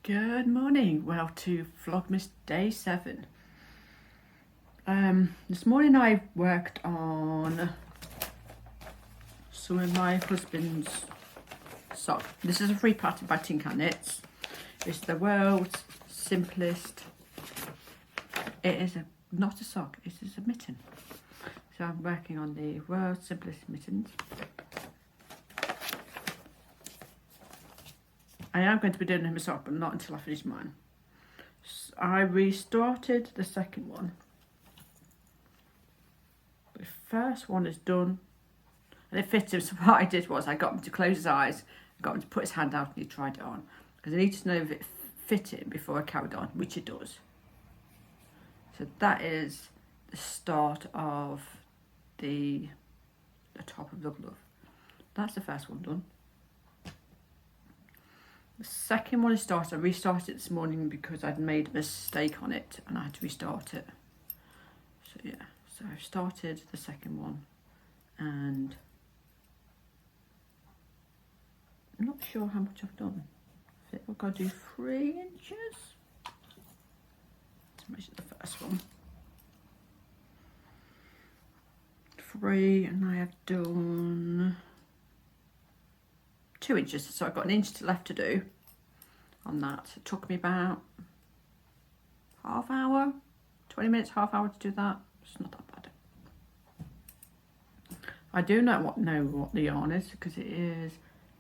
Good morning. Well, to Vlogmas day 7. This morning I worked on some of my husband's socks. This is a free pattern by Tinker Knits. It's the world's simplest. It is not a sock, it is a mitten. So I'm working on the world's simplest mittens. I am going to be doing him a sock, but not until I finish mine. So I restarted the second one. The first one is done, and it fits him. So what I did was I got him to close his eyes, I got him to put his hand out, and he tried it on. Because I needed to know if it fit him before I carried on, which it does. So that is the start of the top of the glove. That's the first one done. The second one is started. I restarted it this morning because I'd made a mistake on it and I had to restart it. So yeah, so I've started the second one and I'm not sure how much I've done. I think I've got to do 3 inches. Let's measure the first one. 3, and I have done 2 inches, so I've got 1 inch left to do on that. It took me about half hour, 20 minutes, half hour to do that. It's not that bad. I do know what the yarn is, because it is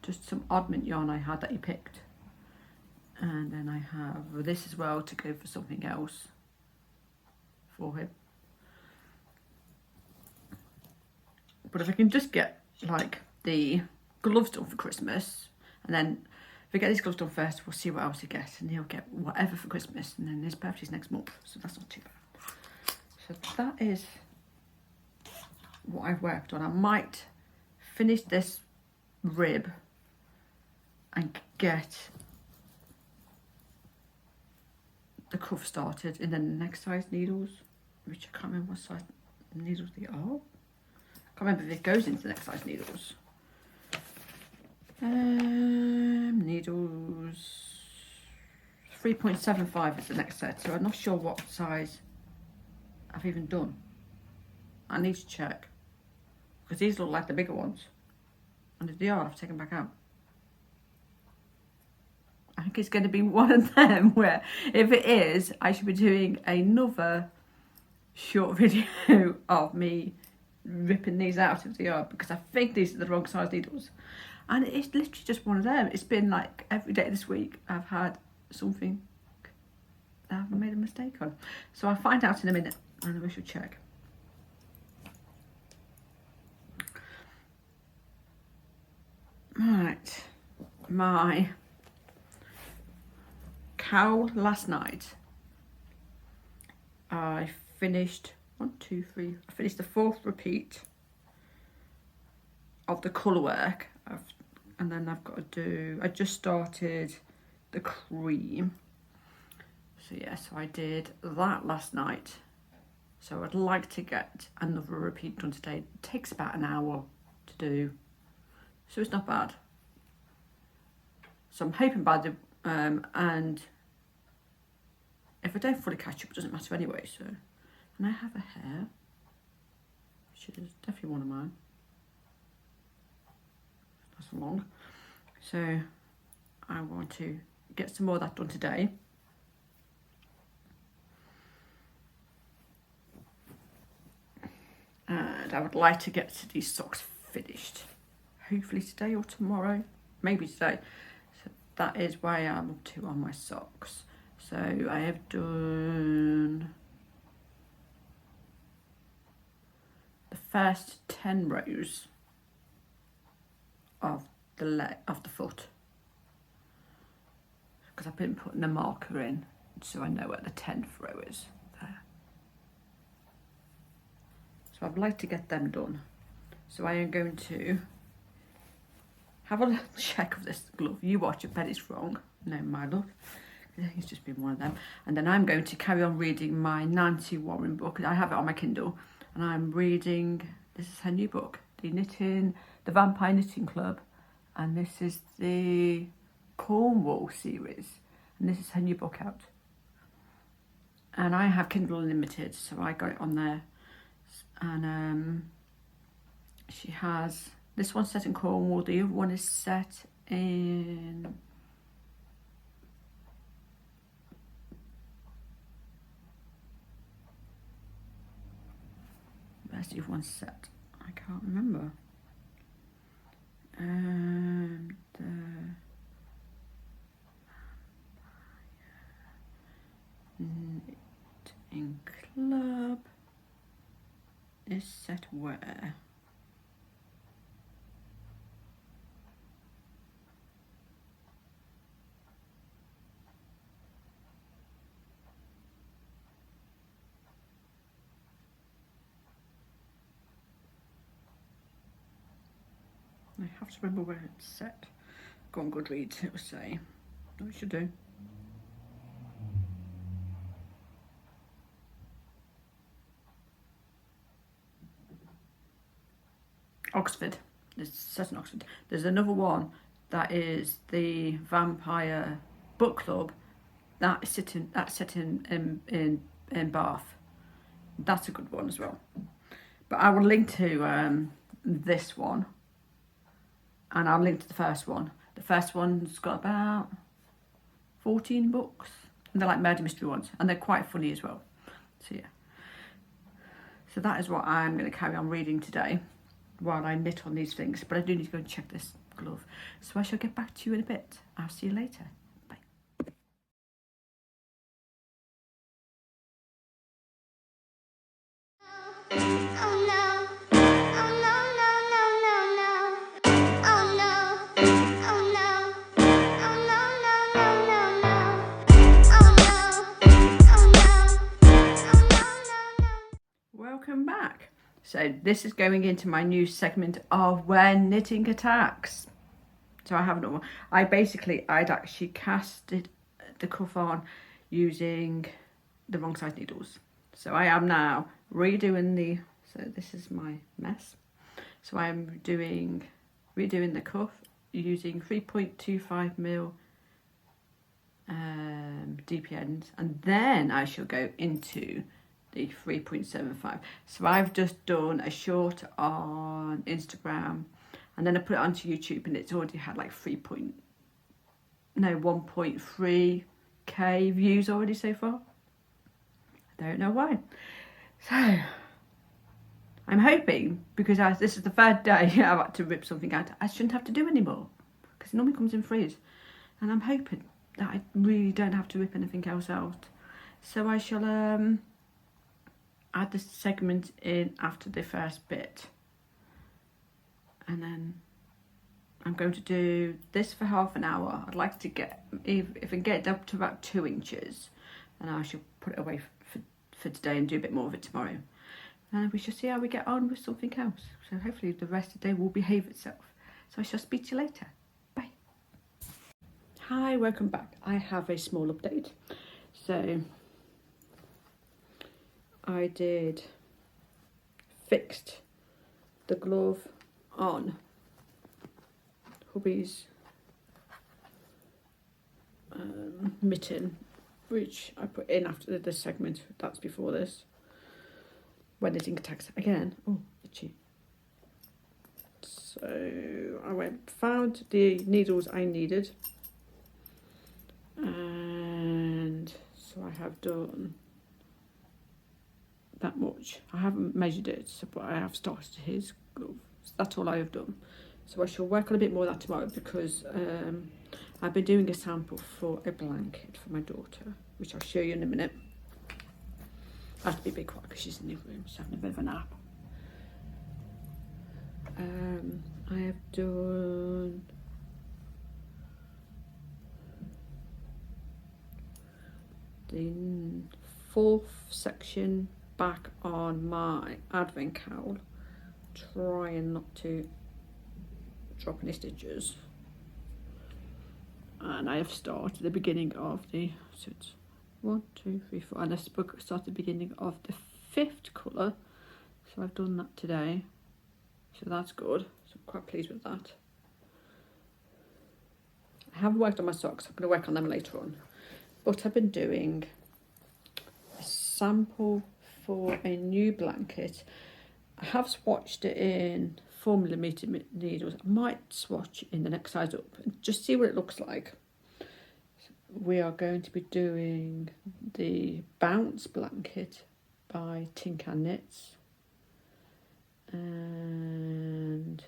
just some oddment yarn I had that he picked. And then I have this as well to go for something else for him. But if I can just get like the gloves done for Christmas, and then if we get these gloves done first, we'll see what else he gets, and he'll get whatever for Christmas, and then his birthday's next month, so that's not too bad. So that is what I've worked on. I might finish this rib and get the cuff started in the next size needles, which I can't remember what size needles they are. I can't remember if it goes into the next size needles. Needles 3.75 is the next set, so I'm not sure what size I've even done. I need to check, because these look like the bigger ones, and if they are, I've taken back out. I think it's going to be one of them where, if it is, I should be doing another short video of me ripping these out if they are, because I think these are the wrong size needles. And it's literally just one of them. It's been like every day this week I've had something that I've made a mistake on. So I'll find out in a minute, and we should check. Right, my cowl last night. I finished I finished the 4th repeat of the colour work, and then I've got to do, I just started the cream. So yeah, so I did that last night. So I'd like to get another repeat done today. It takes about an hour to do, so it's not bad. So I'm hoping by the, and if I don't fully catch up, it doesn't matter anyway, so. And I have a hair, which is definitely one of mine. That's long. So I want to get some more of that done today. And I would like to get these socks finished. Hopefully today or tomorrow. Maybe today. So that is where I'm up to on my socks. So I have done the first 10 rows of the foot, because I've been putting a marker in so I know where the 10th row is there. So I'd like to get them done. So I am going to have a check of this glove. You watch, I bet it's wrong. No, my love. It's just been one of them. And then I'm going to carry on reading my Nancy Warren book. I have it on my Kindle, and I'm reading, this is her new book, the Vampire Knitting Club, and this is the Cornwall series. and this is her new book out. And I have Kindle Unlimited, so I got it on there. And she has, this one's set in Cornwall, the other one is set in... Where's the other one set? I can't remember. Knitting Club is set where? I have to remember where it's set. Go on Goodreads, it will say. What we should do. Oxford. It's set in Oxford. There's another one that is the Vampire Book Club. That's set in Bath. That's a good one as well. But I will link to this one. And I'll link to the first one. The first one's got about 14 books. And they're like murder mystery ones. And they're quite funny as well. So yeah. So that is what I'm going to carry on reading today while I knit on these things. But I do need to go and check this glove. So I shall get back to you in a bit. I'll see you later. Bye. Oh no. Oh no, no, no, no, no. Oh no. Oh no. Oh no, no, no, no, no. Oh no. Oh no. Oh no, no, no. Welcome back. So this is going into my new segment of where knitting attacks. So I haven't. I'd actually casted the cuff on using the wrong size needles. So I am now redoing the. So this is my mess. So I'm redoing the cuff using 3.25mm DPNs, and then I shall go into the 3.75. So I've just done a short on Instagram, and then I put it onto YouTube, and it's already had like 1.3k views already so far. I don't know why. So I'm hoping, because this is the third day I've had to rip something out, I shouldn't have to do anymore, because it normally comes in threes, and I'm hoping that I really don't have to rip anything else out. So I shall add this segment in after the first bit, and then I'm going to do this for half an hour. I'd like to get, if I can get it up to about 2 inches, then I shall put it away for today and do a bit more of it tomorrow. And we shall see how we get on with something else. So hopefully the rest of the day will behave itself. So I shall speak to you later. Bye. Hi, welcome back. I have a small update. So I fixed the glove on hubby's mitten, which I put in after this segment. That's before this. When knitting attacks again. Oh, itchy. So I found the needles I needed, and so I have done that much. I haven't measured it, but I have started his glove. So that's all I have done. So I shall work on a bit more of that tomorrow, because I've been doing a sample for a blanket for my daughter, which I'll show you in a minute. I have to be a bit quiet because she's in the room, she's having a bit of a nap. I have done the fourth section back on my advent cowl, trying not to drop any stitches, and I have started the beginning of the, so it's 1, 2, 3, 4, and I started the beginning of the 5th colour, so I've done that today, so that's good. So I'm quite pleased with that. I haven't worked on my socks. I'm going to work on them later on. but I've been doing a sample for a new blanket. I have swatched it in 4mm needles. I might swatch in the next size up and just see what it looks like. We are going to be doing the Bounce blanket by Tin Can Knits, and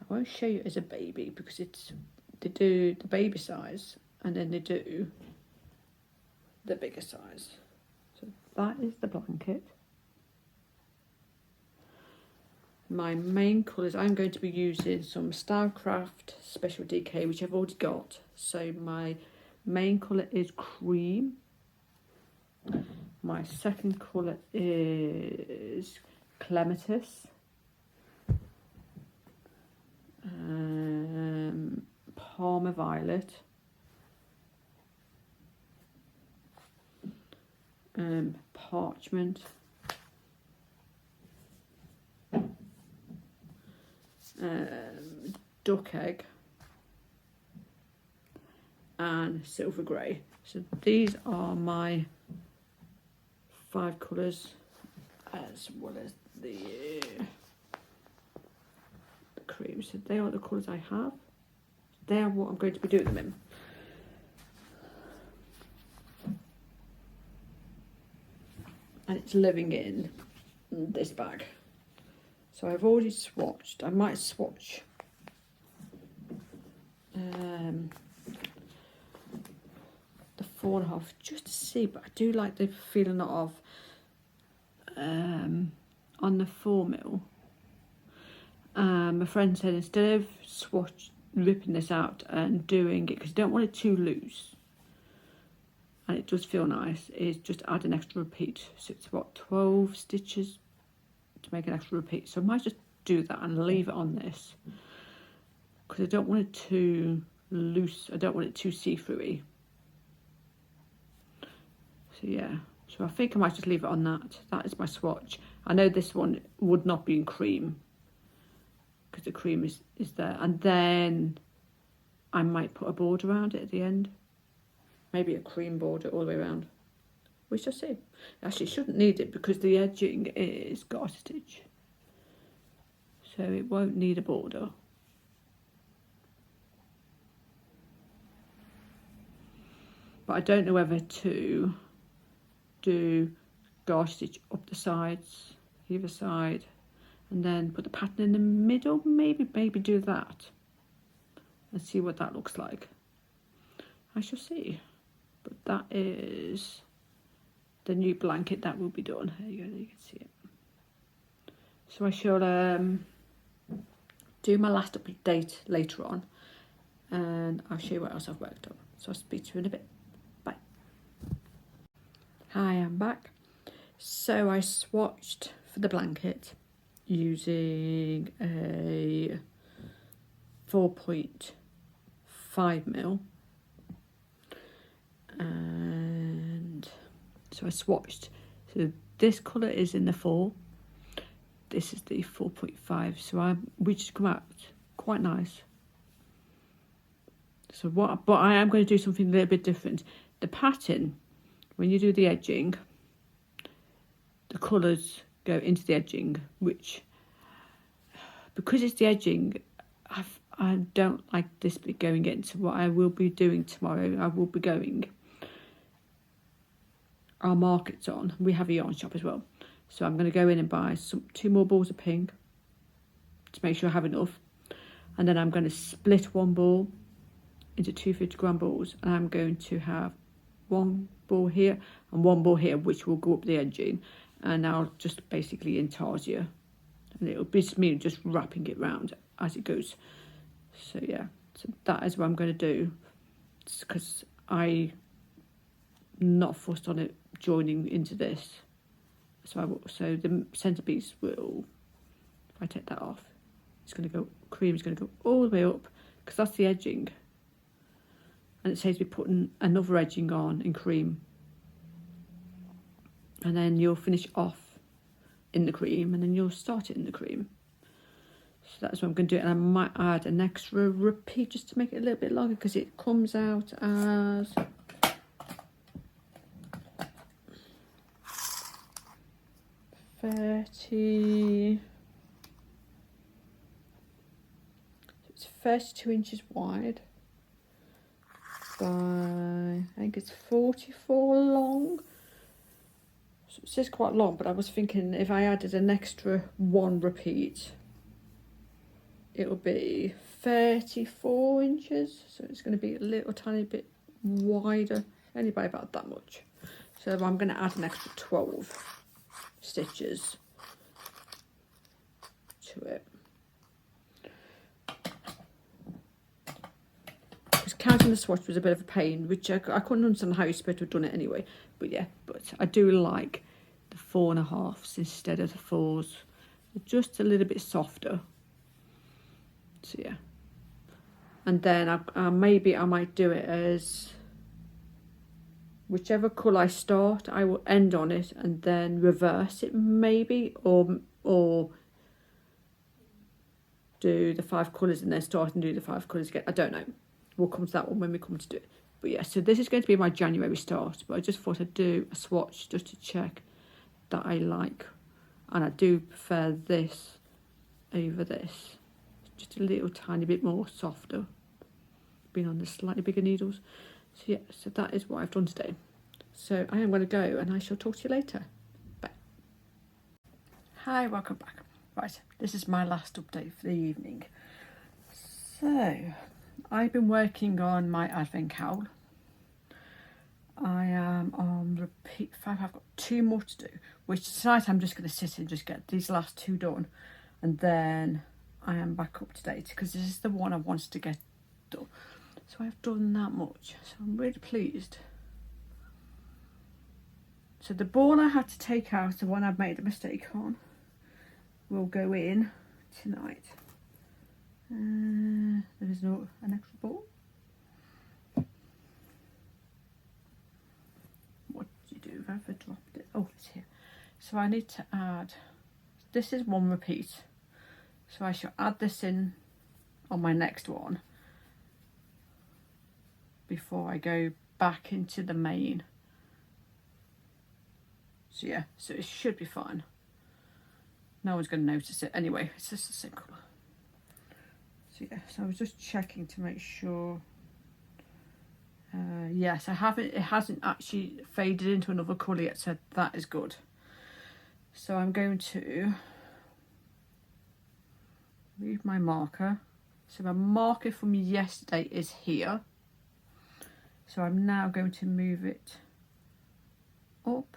I won't show you as a baby because they do the baby size and then they do the bigger size. So that is the blanket. My main colours, I'm going to be using some Starcraft Special DK, which I've already got. So my main colour is cream. My second colour is Clematis. Parma Violet. Parchment. Duck egg and silver grey. So these are my 5 colours, as well as the cream. So they are the colours I have. They are what I'm going to be doing them in. And it's living in this bag. So I've already swatched. I might swatch the 4.5 just to see, but I do like the feeling of on the 4mm. My friend said instead of ripping this out and doing it, because you don't want it too loose and it does feel nice, is just add an extra repeat. So it's what, 12 stitches to make an extra repeat. So I might just do that and leave it on this because I don't want it too loose. I don't want it too see-through-y. So yeah, so I think I might just leave it on that. That is my swatch. I know this one would not be in cream because the cream is there. And then I might put a border around it at the end. Maybe a cream border all the way around. We shall see. Actually, shouldn't need it because the edging is garter stitch. So it won't need a border. But I don't know whether to do garter stitch up the sides, either side, and then put the pattern in the middle. Maybe do that and see what that looks like. I shall see. But that is the new blanket that will be done. There you go, you can see it. So I shall do my last update later on, and I'll show you what else I've worked on. So I'll speak to you in a bit. Bye. Hi, I'm back. So I swatched for the blanket using a 4.5mm. And so I swatched. So this colour is in the 4. This is the 4.5. So which has come out quite nice. So but I am going to do something a little bit different. The pattern, when you do the edging, the colours go into the edging, which, because it's the edging, I don't like this bit going into what I will be doing tomorrow. I will be going our markets on. We have a yarn shop as well. So I'm going to go in and buy 2 more balls of pink to make sure I have enough. And then I'm going to split 1 ball into 2 50-gram balls. And I'm going to have 1 ball here and 1 ball here, which will go up the edging. And I'll just basically intarsia. And it'll be me just wrapping it round as it goes. So yeah, so that is what I'm going to do. Because I'm not fussed on it joining into this. So the centrepiece will, if I take that off, it's going to go, cream is going to go all the way up, because that's the edging. And it saves me putting another edging on in cream. And then you'll finish off in the cream, and then you'll start it in the cream. So that's what I'm going to do. And I might add an extra repeat just to make it a little bit longer, because it comes out as 30. It's 32 inches wide by, I think it's 44 long. So it says quite long, but I was thinking if I added an extra one repeat, it will be 34 inches. So it's going to be a little tiny bit wider, only by about that much. So I'm going to add an extra 12 stitches to it. Because counting the swatch was a bit of a pain, which I couldn't understand how you're supposed to have done it anyway. But yeah, but I do like the 4.5s instead of the 4s. They're just a little bit softer. So yeah. And then maybe I might do it as whichever colour I start, I will end on it and then reverse it maybe, or do the 5 colours and then start and do the 5 colours again. I don't know. We'll come to that one when we come to do it. But yeah, so this is going to be my January start, but I just thought I'd do a swatch just to check that I like. And I do prefer this over this. Just a little tiny bit more softer. Been on the slightly bigger needles. So yeah, so that is what I've done today. So I am going to go and I shall talk to you later. Bye. Hi, welcome back. Right, this is my last update for the evening. So, I've been working on my advent cowl. I am on repeat 5. I've got 2 more to do, which tonight I'm just going to sit and just get these last 2 done. And then I am back up to date because this is the one I wanted to get done. So I've done that much, so I'm really pleased. So the ball I had to take out, the one I've made a mistake on, will go in tonight. There is no an extra ball. What do you do if I ever dropped it? Oh, it's here. So I need to add, this is 1 repeat. So I shall add this in on my next one before I go back into the main. So yeah, so it should be fine. No one's going to notice it anyway. It's just the same colour. So yeah, so I was just checking to make sure. Yes, it hasn't actually faded into another colour yet, so that is good. So I'm going to move my marker. So my marker from yesterday is here. So I'm now going to move it up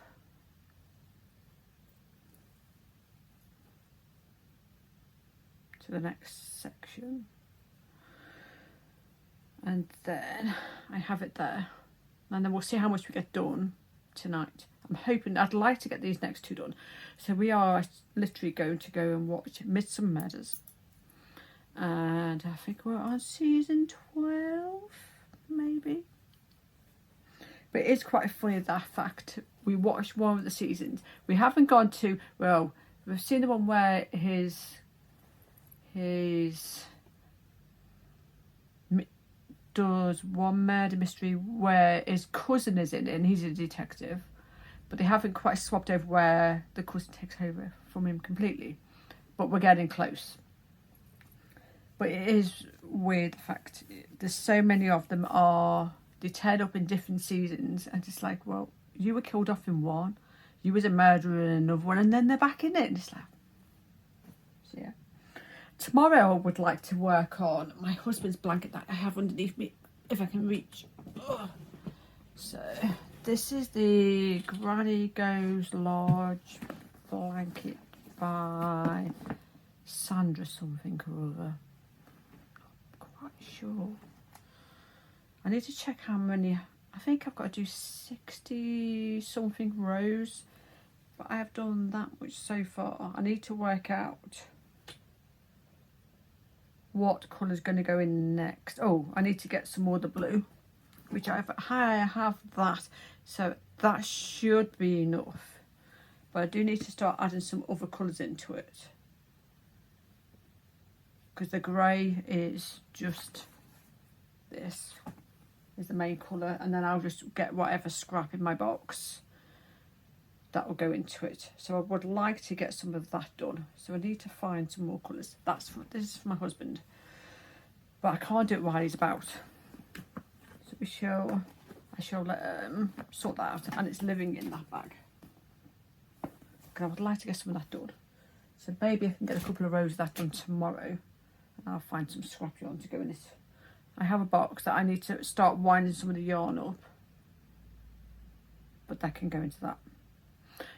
to the next section. And then I have it there. And then we'll see how much we get done tonight. I'm hoping, I'd like to get these next 2 done. So we are literally going to go and watch Mittens. And I think we're on season 12, maybe. But it is quite funny, that fact. We watched one of the seasons. We haven't gone to, well, we've seen the one where his does one murder mystery where his cousin is in it and he's a detective. But they haven't quite swapped over where the cousin takes over from him completely. But we're getting close. But it is weird, the fact there's so many of them they turn up in different seasons, and it's like, well, you were killed off in one, you was a murderer in another one, and then they're back in it. And it's like, so yeah. Tomorrow I would like to work on my husband's blanket that I have underneath me, if I can reach. Ugh. So this is the Granny Goes Large blanket by Sandra something or other. Not quite sure. I need to check how many. I think I've got to do 60 something rows, but I have done that much so far. I need to work out what colour's going to go in next. Oh, I need to get some more of the blue, which I have that, so that should be enough. But I do need to start adding some other colours into it, because the grey is just this is the main colour, and then I'll just get whatever scrap in my box that will go into it. So I would like to get some of that done. So I need to find some more colours. This is for my husband, but I can't do it while he's about. So I shall let sort that out, and it's living in that bag. Because I would like to get some of that done. So maybe I can get a couple of rows of that done tomorrow, and I'll find some scrap yarn to go in it. I have a box that I need to start winding some of the yarn up, but that can go into that.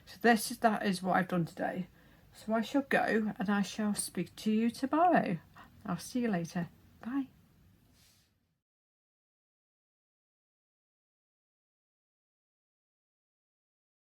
So that is what I've done today. So I shall go, and I shall speak to you tomorrow. I'll see you later. Bye.